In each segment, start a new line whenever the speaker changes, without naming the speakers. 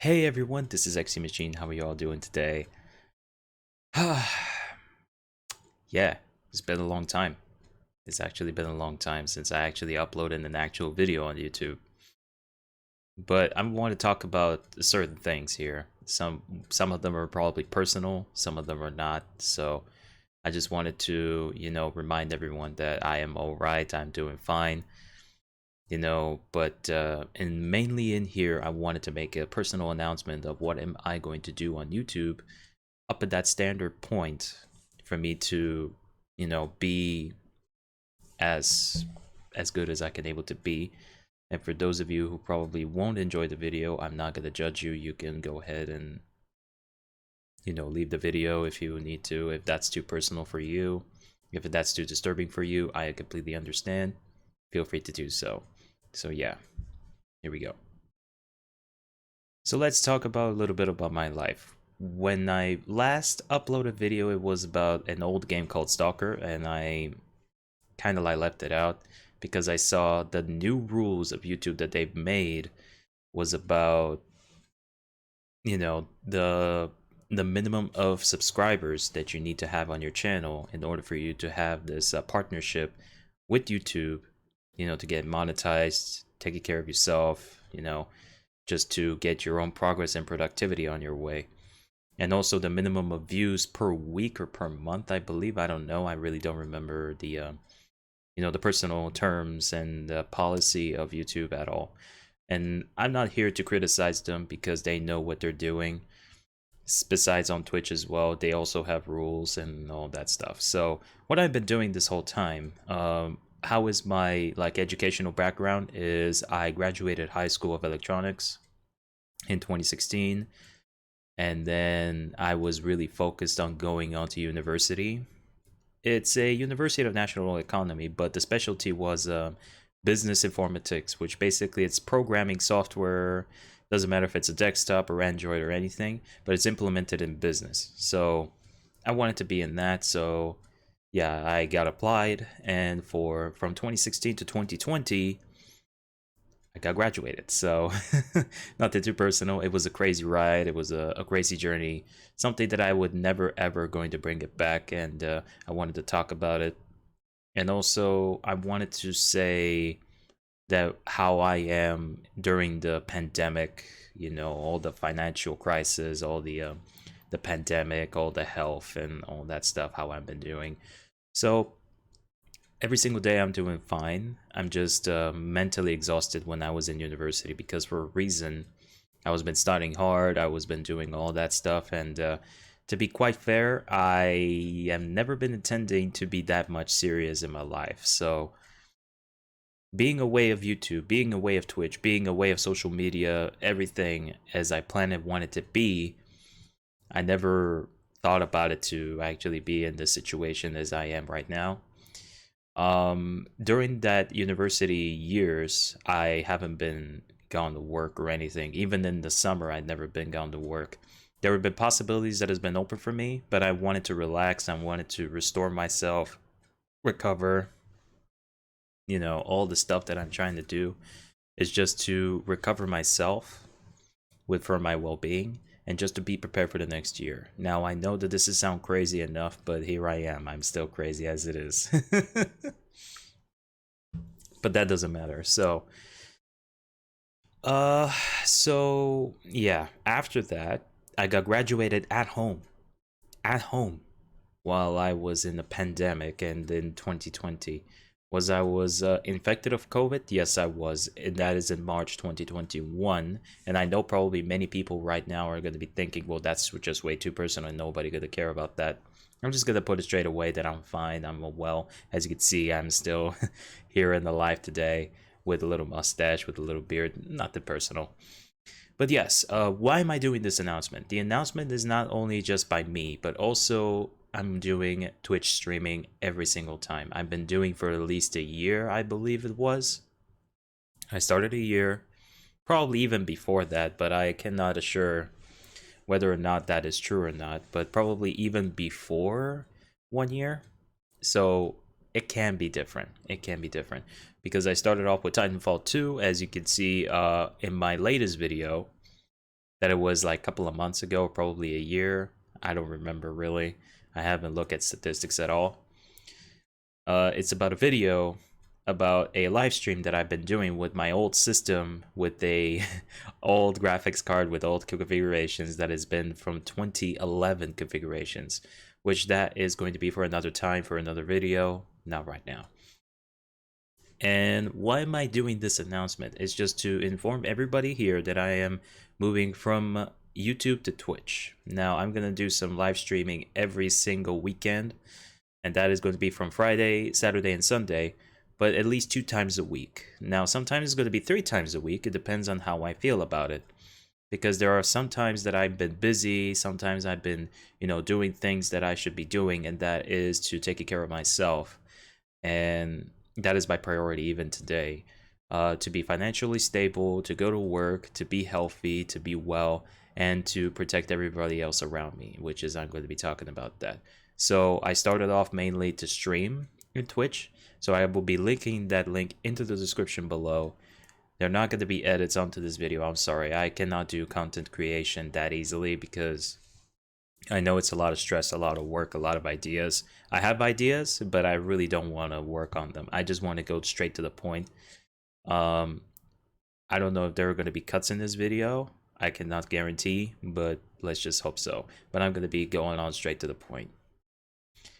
Hey everyone, this is XCMachine. How are you all doing today? Yeah, it's been a long time. It's actually been a long time since I actually uploaded an actual video on YouTube. But I want to talk about certain things here. Some of them are probably personal, some of them are not. So I just wanted to, remind everyone that I am all right. I'm doing fine. But and mainly in here, I wanted to make a personal announcement of what am I going to do on YouTube up at that standard point for me to, be as good as I can able to be. And for those of you who probably won't enjoy the video, I'm not gonna judge you. You can go ahead and leave the video if you need to, if that's too personal for you. If that's too disturbing for you, I completely understand. Feel free to do so. So yeah, here we go. So let's talk about a little bit about my life. When I last uploaded a video, it was about an old game called Stalker, and I kind of like left it out because I saw the new rules of YouTube that they've made was about, the minimum of subscribers that you need to have on your channel in order for you to have this partnership with YouTube, to get monetized, taking care of yourself, just to get your own progress and productivity on your way. And also the minimum of views per week or per month, I believe. I don't know. I really don't remember the personal terms and the policy of YouTube at all. And I'm not here to criticize them because they know what they're doing. Besides on Twitch as well, they also have rules and all that stuff. So what I've been doing this whole time, how is my educational background is I graduated high school of electronics in 2016, and then I was really focused on going on to university. It's a University of National Economy, but the specialty was business informatics, which basically it's programming software. Doesn't matter if it's a desktop or Android or anything, but it's implemented in business. So I wanted to be in that. So yeah, I got applied, and from 2016 to 2020, I got graduated. So nothing too personal. It was a crazy ride. It was a crazy journey. Something that I would never ever going to bring it back. And I wanted to talk about it. And also I wanted to say that how I am during the pandemic, all the financial crisis, all the pandemic, all the health and all that stuff, how I've been doing. So every single day I'm doing fine. I'm just mentally exhausted when I was in university because for a reason I was been studying hard. I was been doing all that stuff, and to be quite fair, I have never been intending to be that much serious in my life. So being away of YouTube, being away of Twitch, being away of social media, everything as I planned and wanted to be, I never thought about it to actually be in the situation as I am right now. During that university years, I haven't been gone to work or anything. Even in the summer, I'd never been gone to work. There have been possibilities that has been open for me, but I wanted to relax. I wanted to restore myself, recover. All the stuff that I'm trying to do is just to recover myself with for my well-being and just to be prepared for the next year. Now I know that this is sound crazy enough, but here I am. I'm still crazy as it is. But that doesn't matter. Uh, so yeah, after that, I got graduated at home. At home while I was in the pandemic and in 2020. I was infected of COVID? Yes, I was. And that is in March 2021. And I know probably many people right now are going to be thinking, well, that's just way too personal and nobody going to care about that. I'm just going to put it straight away that I'm fine. I'm well. As you can see, I'm still here in the life today with a little mustache, with a little beard. Nothing personal. But yes, why am I doing this announcement? The announcement is not only just by me, but also I'm doing Twitch streaming every single time. I've been doing for at least a year, I believe it was. I started a year, probably even before that, but I cannot assure whether or not that is true or not, but probably even before 1 year. So it can be different. It can be different because I started off with Titanfall 2, as you can see in my latest video. that it was like a couple of months ago, probably a year. I don't remember really. I haven't looked at statistics at all. It's about a video about a live stream that I've been doing with my old system with a old graphics card with old configurations that has been from 2011 configurations, which that is going to be for another time, for another video, not right now. And why am I doing this announcement? It's just to inform everybody here that I am moving from YouTube to Twitch. Now I'm gonna do some live streaming every single weekend, and that is going to be from Friday, Saturday, and Sunday, but at least 2 times a week. Now sometimes it's going to be 3 times a week. It depends on how I feel about it, because there are some times that I've been busy, sometimes I've been, you know, doing things that I should be doing, and that is to taking care of myself. And that is my priority even today, to be financially stable, to go to work, to be healthy, to be well, and to protect everybody else around me, which is I'm going to be talking about that. So I started off mainly to stream in Twitch, so I will be linking that link into the description below. There are not going to be edits onto this video. I'm sorry, I cannot do content creation that easily because I know it's a lot of stress, a lot of work, a lot of ideas. I have ideas, but I really don't want to work on them. I just want to go straight to the point. I don't know if there are going to be cuts in this video. I cannot guarantee, but let's just hope so. But I'm going to be going on straight to the point.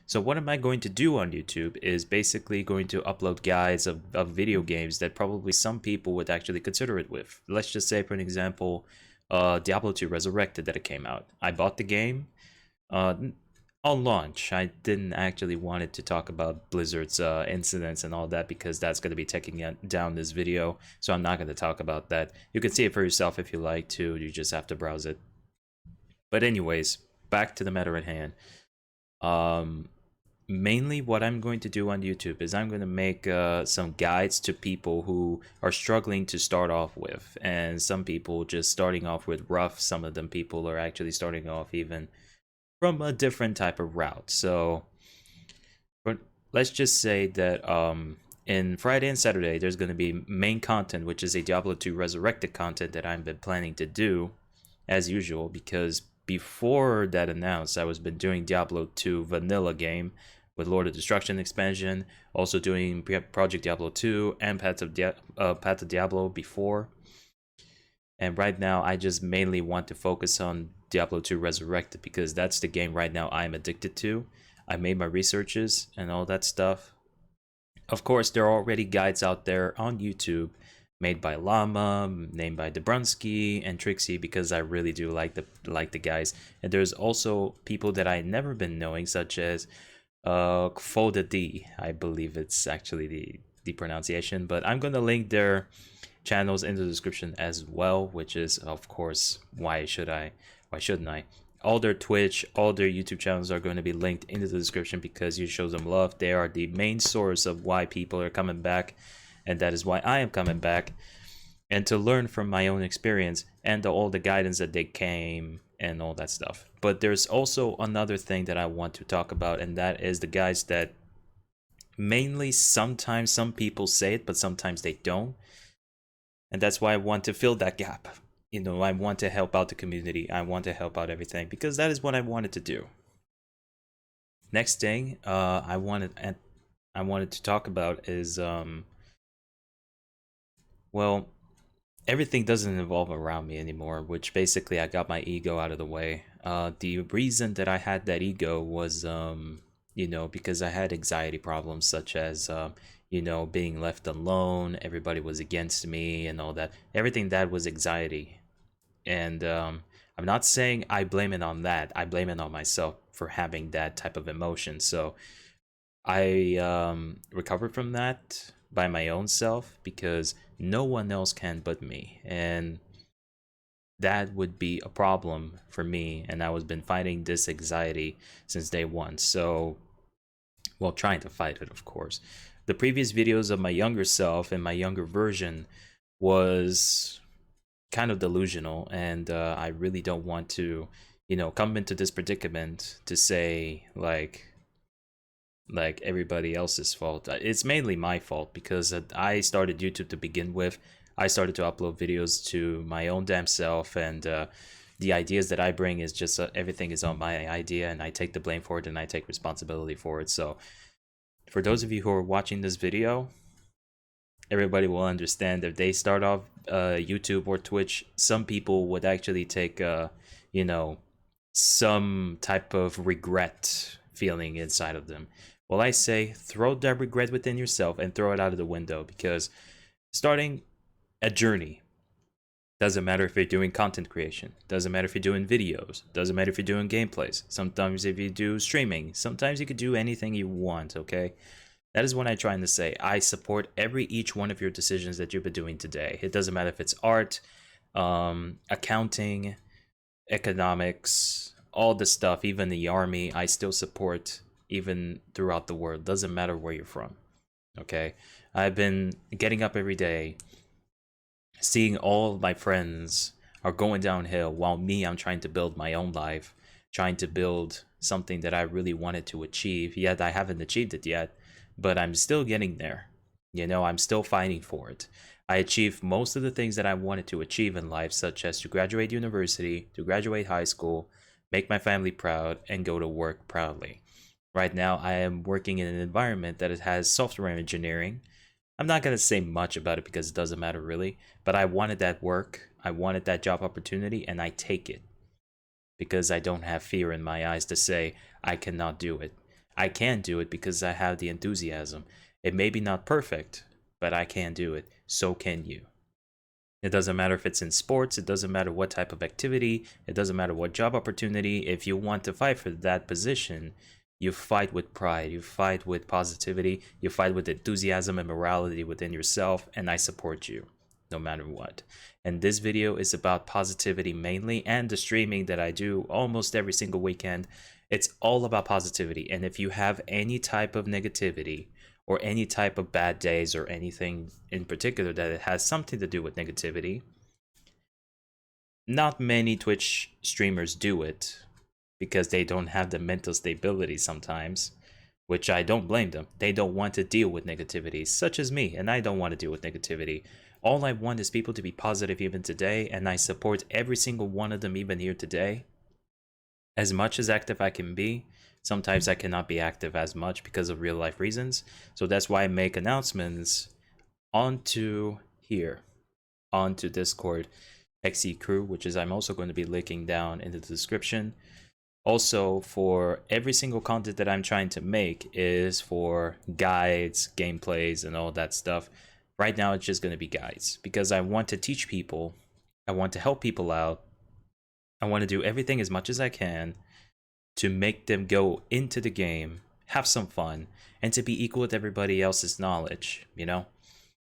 So what am I going to do on YouTube is basically going to upload guides of video games that probably some people would actually consider it with. Let's just say, for an example, Diablo 2 Resurrected that it came out. I bought the game on launch. I didn't actually want it to talk about Blizzard's incidents and all that because that's going to be taking down this video. So I'm not going to talk about that. You can see it for yourself if you like to. You just have to browse it. But anyways, back to the matter at hand. Mainly what I'm going to do on YouTube is I'm going to make some guides to people who are struggling to start off with, and some people just starting off with rough. Some of them people are actually starting off even from a different type of route. So but let's just say that in Friday and Saturday there's going to be main content, which is a Diablo 2 Resurrected content that I've been planning to do as usual, because before that announced I was been doing Diablo 2 vanilla game with Lord of Destruction expansion, also doing Project Diablo 2 and Path of Diablo before. And right now I just mainly want to focus on Diablo 2 Resurrected because that's the game right now I'm addicted to. I made my researches and all that stuff. Of course, there are already guides out there on YouTube made by Llama, named by Dobrunsky and Trixie, because I really do like the guys. And there's also people that I never been knowing, such as Foda D. I believe it's actually the pronunciation, but I'm gonna link their channels in the description as well, which is of course why shouldn't I? All their Twitch, all their YouTube channels are going to be linked in the description because you show them love. They are the main source of why people are coming back, and that is why I am coming back, and to learn from my own experience and all the guidance that they came and all that stuff. But there's also another thing that I want to talk about, and that is the guys that mainly sometimes some people say it, but sometimes they don't. And that's why I want to fill that gap. You know, I want to help out the community. I want to help out everything because that is what I wanted to do. Next thing I wanted to talk about is well, everything doesn't evolve around me anymore, which basically I got my ego out of the way. The reason that I had that ego was, you know, because I had anxiety problems such as, you know, being left alone, everybody was against me and all that. Everything that was anxiety. And I'm not saying I blame it on that. I blame it on myself for having that type of emotion. So I recovered from that by my own self because no one else can but me, and that would be a problem for me. And I was been fighting this anxiety since day one, so well, trying to fight it, of course. The previous videos of my younger self and my younger version was kind of delusional, and I really don't want to, you know, come into this predicament to say like everybody else's fault. It's mainly my fault because I started YouTube to begin with. I started to upload videos to my own damn self, and The ideas that I bring is just everything is on my idea, and I take the blame for it, and I take responsibility for it. So for those of you who are watching this video, everybody will understand if they start off YouTube or Twitch, some people would actually take you know, some type of regret feeling inside of them. Well, I say throw that regret within yourself and throw it out of the window, because starting a journey, doesn't matter if you're doing content creation, doesn't matter if you're doing videos, doesn't matter if you're doing gameplays, sometimes if you do streaming, sometimes you could do anything you want, okay? That is what I'm trying to say. I support each one of your decisions that you've been doing today. It doesn't matter if it's art, accounting, economics, all the stuff, even the army, I still support, even throughout the world. Doesn't matter where you're from, okay? I've been getting up every day, seeing all of my friends are going downhill, while me, I'm trying to build my own life, trying to build something that I really wanted to achieve. Yet I haven't achieved it yet, but I'm still getting there. You know, I'm still fighting for it. I achieved most of the things that I wanted to achieve in life, such as to graduate university, to graduate high school, make my family proud, and go to work proudly. Right now, I am working in an environment that it has software engineering. I'm not going to say much about it because it doesn't matter really, but I wanted that work, I wanted that job opportunity, and I take it because I don't have fear in my eyes to say I cannot do it. I can do it because I have the enthusiasm. It may be not perfect, but I can do it. So can you. It doesn't matter if it's in sports, it doesn't matter what type of activity, it doesn't matter what job opportunity. If you want to fight for that position, you fight with pride, you fight with positivity, you fight with enthusiasm and morality within yourself, and I support you no matter what. And this video is about positivity mainly, and the streaming that I do almost every single weekend. It's all about positivity. And if you have any type of negativity or any type of bad days or anything in particular that it has something to do with negativity, not many Twitch streamers do it because they don't have the mental stability sometimes, which I don't blame them. They don't want to deal with negativity, such as me, and I don't want to deal with negativity. All I want is people to be positive even today, and I support every single one of them even here today. As much as active I can be, sometimes I cannot be active as much because of real life reasons. So that's why I make announcements onto here, onto Discord, XC Crew, which is I'm also going to be linking down in the description. Also, for every single content that I'm trying to make is for guides, gameplays, and all that stuff. Right now, it's just going to be guides because I want to teach people. I want to help people out. I want to do everything as much as I can to make them go into the game, have some fun, and to be equal with everybody else's knowledge, you know?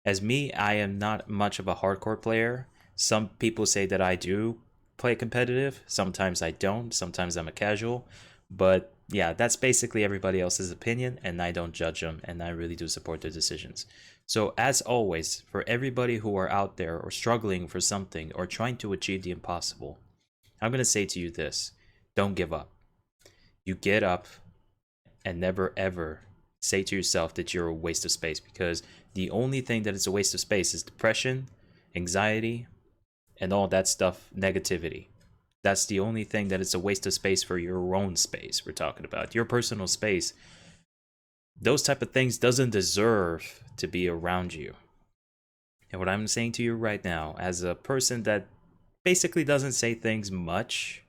As me, I am not much of a hardcore player. Some people say that I do play competitive. Sometimes I don't. Sometimes I'm a casual. But yeah, that's basically everybody else's opinion, and I don't judge them, and I really do support their decisions. So as always, for everybody who are out there or struggling for something or trying to achieve the impossible, I'm going to say to you this: don't give up. You get up, and never ever say to yourself that you're a waste of space, because the only thing that is a waste of space is depression, anxiety, and all that stuff, negativity. That's the only thing that is a waste of space for your own space we're talking about, your personal space. Those type of things doesn't deserve to be around you. And what I'm saying to you right now, as a person that basically doesn't say things much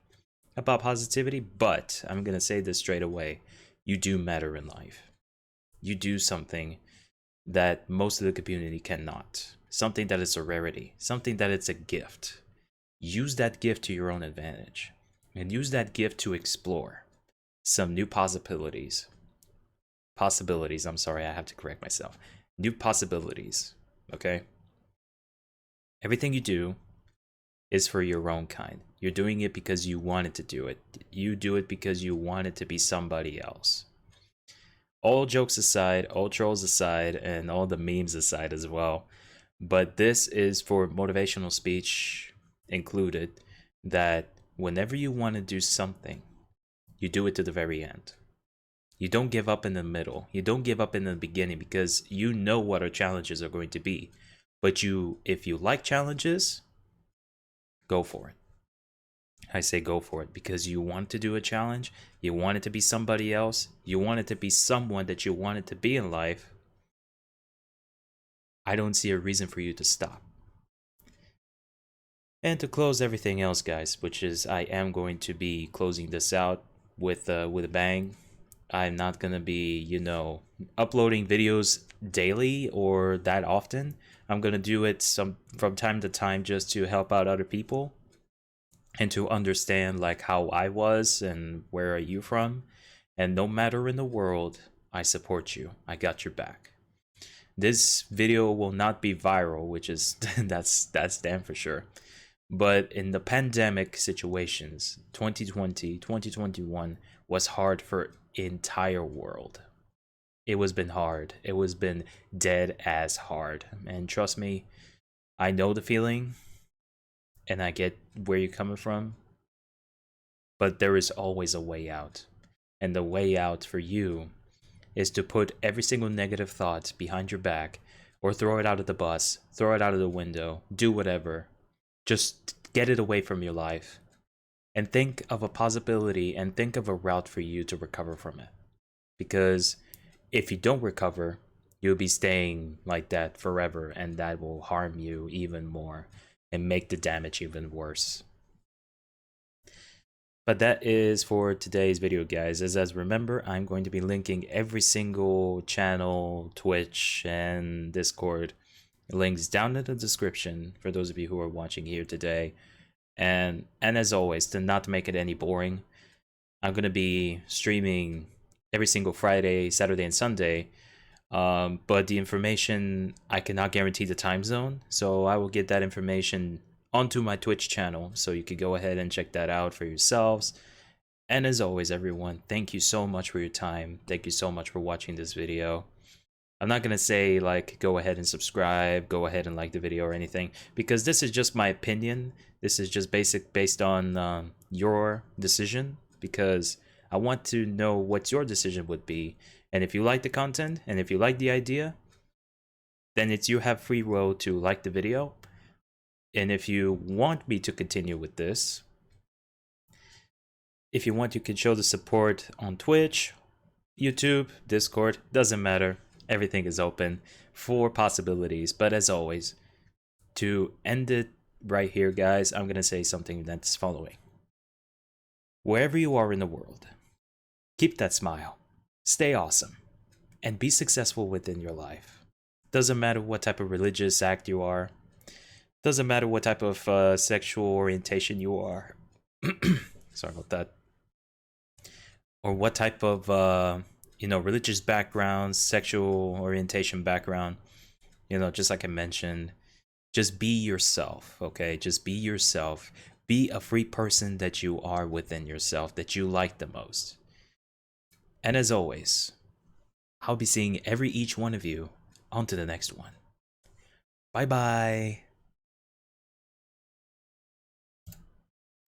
about positivity, but I'm going to say this straight away: you do matter in life. You do something that most of the community cannot. Something that is a rarity, something that it's a gift. Use that gift to your own advantage, and use that gift to explore some new possibilities. I'm sorry, I have to correct myself. New possibilities, okay? Everything you do is for your own kind. You're doing it because you wanted to do it. You do it because you wanted to be somebody else. All jokes aside, all trolls aside, and all the memes aside as well, but this is for motivational speech included, that whenever you want to do something, you do it to the very end. You don't give up in the middle. You don't give up in the beginning, because you know what our challenges are going to be. But if you like challenges, go for it. I say go for it, because you want to do a challenge, you want it to be somebody else, you want it to be someone that you want it to be in life. I don't see a reason for you to stop. And to close everything else, guys, which is I am going to be closing this out with a bang. I'm not gonna be, you know, uploading videos daily or that often. I'm gonna do it from time to time just to help out other people and to understand like how I was and where are you from. And no matter in the world, I support you. I got your back. This video will not be viral, which is that's damn for sure. But in the pandemic situations, 2020, 2021 was hard for entire world. It was been hard. It was been dead as hard. And trust me, I know the feeling and I get where you're coming from. But there is always a way out. And the way out for you is to put every single negative thought behind your back, or throw it out of the bus, throw it out of the window, do whatever. Just get it away from your life and think of a possibility and think of a route for you to recover from it. Because if you don't recover, you'll be staying like that forever, and that will harm you even more and make the damage even worse. But that is for today's video, guys. As remember, I'm going to be linking every single channel, Twitch, and Discord links down in the description for those of you who are watching here today. And as always, to not make it any boring, I'm going to be streaming every single Friday, Saturday, and Sunday. But the information, I cannot guarantee the time zone, so I will get that information onto my Twitch channel, so you could go ahead and check that out for yourselves. And as always, everyone, thank you so much for your time. Thank you so much for watching this video. I'm not gonna say like go ahead and subscribe, go ahead and like the video or anything, because this is just my opinion. This is just based on your decision, because I want to know what your decision would be. And if you like the content and if you like the idea, then you have free will to like the video. And if you want me to continue with this, if you want, you can show the support on Twitch, YouTube, Discord, doesn't matter. Everything is open for possibilities. But as always, to end it right here, guys, I'm going to say something that's following. Wherever you are in the world, keep that smile, stay awesome, and be successful within your life. Doesn't matter what type of religious act you are. Doesn't matter what type of sexual orientation you are. Sorry about that. Or what type of religious background, sexual orientation background. Just like I mentioned, just be yourself, okay? Just be yourself. Be a free person that you are within yourself, that you like the most. And as always, I'll be seeing each one of you on to the next one. Bye-bye.